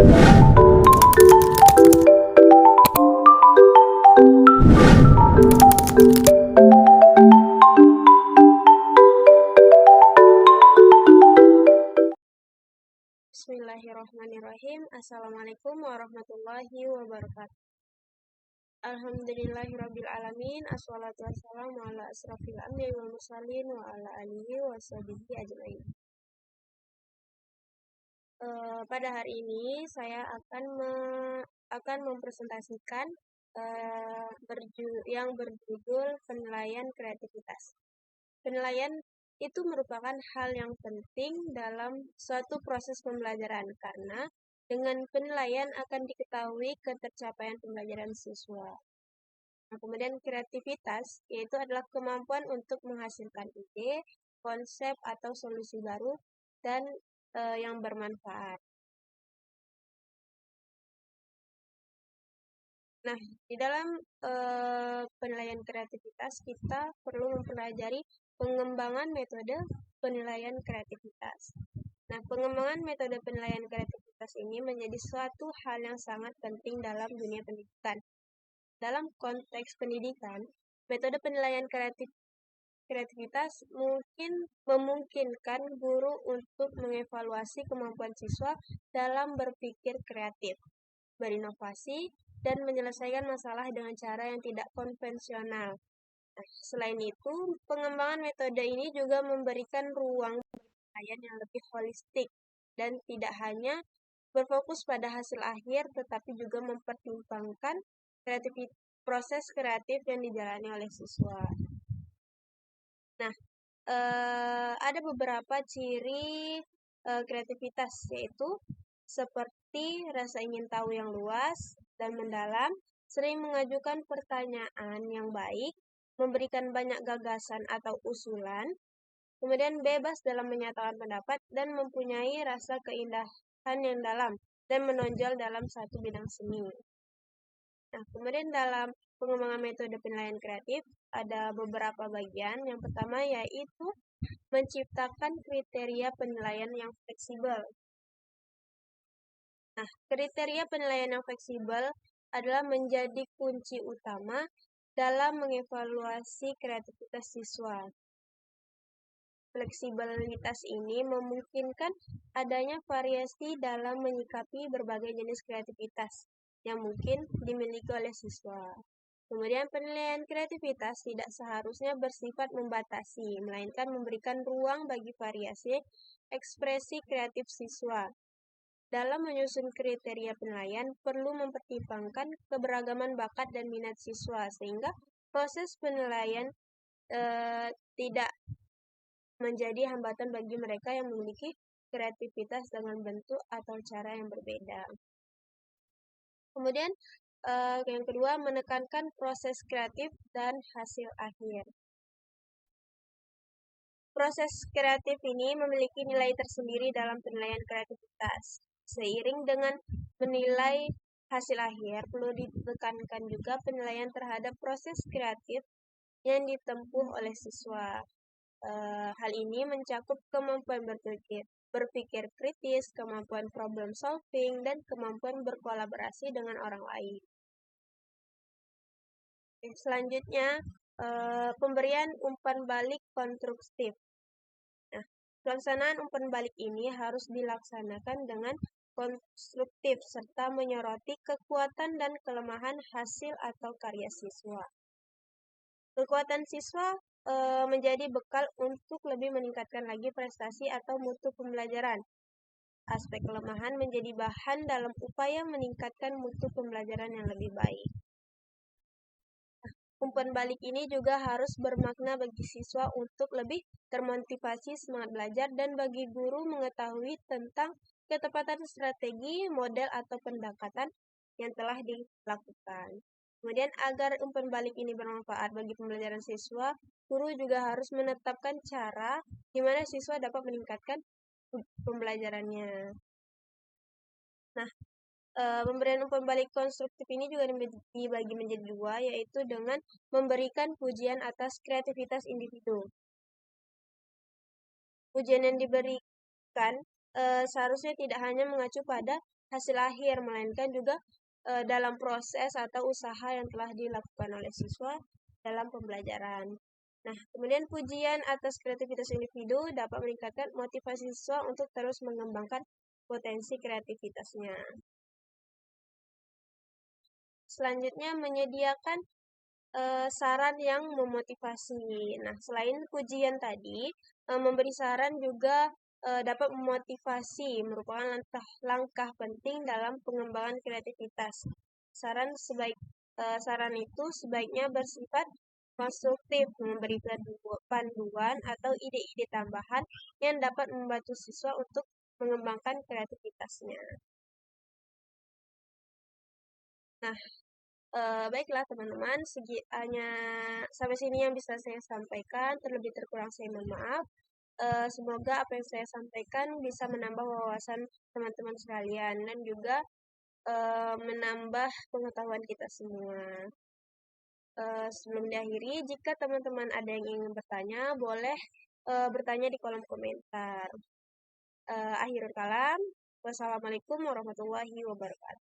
Bismillahirrahmanirrahim. Assalamualaikum warahmatullahi wabarakatuh. Alhamdulillahirabbil alamin. Assalatu wassalamu ala asrofil anbiya'i wal mursalin wa ala alihi washabihi ajmain. Pada hari ini saya akan mempresentasikan yang berjudul penilaian kreativitas. Penilaian itu merupakan hal yang penting dalam suatu proses pembelajaran karena dengan penilaian akan diketahui ketercapaian pembelajaran siswa. Nah, kemudian kreativitas yaitu adalah kemampuan untuk menghasilkan ide, konsep atau solusi baru dan yang bermanfaat. Nah, di dalam penilaian kreativitas kita perlu mempelajari pengembangan metode penilaian kreativitas. Nah, pengembangan metode penilaian kreativitas ini menjadi suatu hal yang sangat penting dalam dunia pendidikan. Dalam konteks pendidikan, metode penilaian kreativitas memungkinkan guru untuk mengevaluasi kemampuan siswa dalam berpikir kreatif, berinovasi, dan menyelesaikan masalah dengan cara yang tidak konvensional. Nah, selain itu, pengembangan metode ini juga memberikan ruang penilaian yang lebih holistik dan tidak hanya berfokus pada hasil akhir, tetapi juga mempertimbangkan proses kreatif yang dijalani oleh siswa. Nah, ada beberapa ciri kreativitas, yaitu seperti rasa ingin tahu yang luas dan mendalam, sering mengajukan pertanyaan yang baik, memberikan banyak gagasan atau usulan, kemudian bebas dalam menyatakan pendapat, dan mempunyai rasa keindahan yang dalam dan menonjol dalam satu bidang seni. Nah, kemudian dalam pengembangan metode penilaian kreatif ada beberapa bagian. Yang pertama yaitu menciptakan kriteria penilaian yang fleksibel. Nah, kriteria penilaian yang fleksibel adalah menjadi kunci utama dalam mengevaluasi kreativitas siswa. Fleksibilitas ini memungkinkan adanya variasi dalam menyikapi berbagai jenis kreativitas yang mungkin dimiliki oleh siswa. Kemudian penilaian kreativitas tidak seharusnya bersifat membatasi, melainkan memberikan ruang bagi variasi ekspresi kreatif siswa. Dalam menyusun kriteria penilaian, perlu mempertimbangkan keberagaman bakat dan minat siswa, sehingga proses penilaian tidak menjadi hambatan bagi mereka yang memiliki kreativitas dengan bentuk atau cara yang berbeda. Kemudian yang kedua, menekankan proses kreatif dan hasil akhir. Proses kreatif ini memiliki nilai tersendiri dalam penilaian kreativitas. Seiring dengan menilai hasil akhir, perlu ditekankan juga penilaian terhadap proses kreatif yang ditempuh oleh siswa. Hal ini mencakup kemampuan berpikir kritis, kemampuan problem solving, dan kemampuan berkolaborasi dengan orang lain. Selanjutnya, pemberian umpan balik konstruktif. Nah, pelaksanaan umpan balik ini harus dilaksanakan dengan konstruktif serta menyoroti kekuatan dan kelemahan hasil atau karya siswa. Kekuatan siswa menjadi bekal untuk lebih meningkatkan lagi prestasi atau mutu pembelajaran. Aspek kelemahan menjadi bahan dalam upaya meningkatkan mutu pembelajaran yang lebih baik. Umpan balik ini juga harus bermakna bagi siswa untuk lebih termotivasi semangat belajar dan bagi guru mengetahui tentang ketepatan strategi, model atau pendekatan yang telah dilakukan. Kemudian agar umpan balik ini bermanfaat bagi pembelajaran siswa, guru juga harus menetapkan cara di mana siswa dapat meningkatkan pembelajarannya. Nah, pemberian umpan balik konstruktif ini juga dibagi menjadi dua, yaitu dengan memberikan pujian atas kreativitas individu. Pujian yang diberikan seharusnya tidak hanya mengacu pada hasil akhir, melainkan juga dalam proses atau usaha yang telah dilakukan oleh siswa dalam pembelajaran. Nah, kemudian pujian atas kreativitas individu dapat meningkatkan motivasi siswa untuk terus mengembangkan potensi kreativitasnya. Selanjutnya, menyediakan saran yang memotivasi. Nah, selain pujian tadi, memberi saran juga dapat memotivasi, merupakan langkah penting dalam pengembangan kreativitas. Saran itu sebaiknya bersifat konstruktif, memberi panduan atau ide-ide tambahan yang dapat membantu siswa untuk mengembangkan kreativitasnya. Nah, baiklah teman-teman, hanya sampai sini yang bisa saya sampaikan. Terlebih terkurang saya mohon maaf. Semoga apa yang saya sampaikan bisa menambah wawasan teman-teman sekalian dan juga menambah pengetahuan kita semua. Sebelum diakhiri, jika teman-teman ada yang ingin bertanya, boleh bertanya di kolom komentar. Akhirul kalam, wassalamualaikum warahmatullahi wabarakatuh.